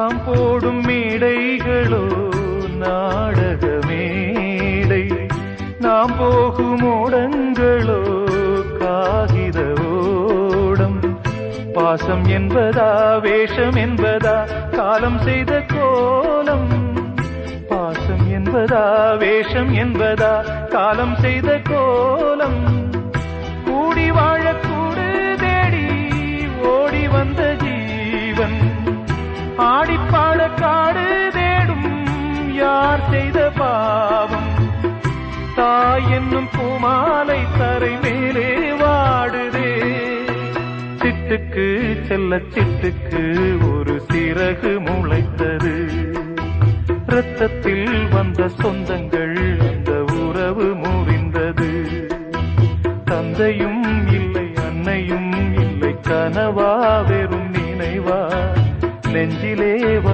நாம் போடும் மேடைகளோ நாடக மேடை, நாம் போகும் ஓடங்களோ காகித ஓடம். பாசம் என்பதா வேஷம் என்பதா காலம் செய்த கோலம், பாசம் என்பதா வேஷம் என்பதா காலம் செய்த கோலம். கூடி வாழக்கூடு தேடி ஓடி வந்த ஜீவன், ஆடிப்பாட காடு தேடும் யார் செய்த பாவம். தாய் என்னும் பூமாலை தரை மேலே வாடுதே, சிட்டுக்கு செல்ல சிட்டுக்கு ஒரு சிறகு முளைத்தது. இரத்தத்தில் வந்த சொந்தங்கள் அந்த உறவு முறிந்தது. தந்தையும் இல்லை அன்னையும் இல்லை, கனவா வெறும் நினைவா நெஞ்சிலே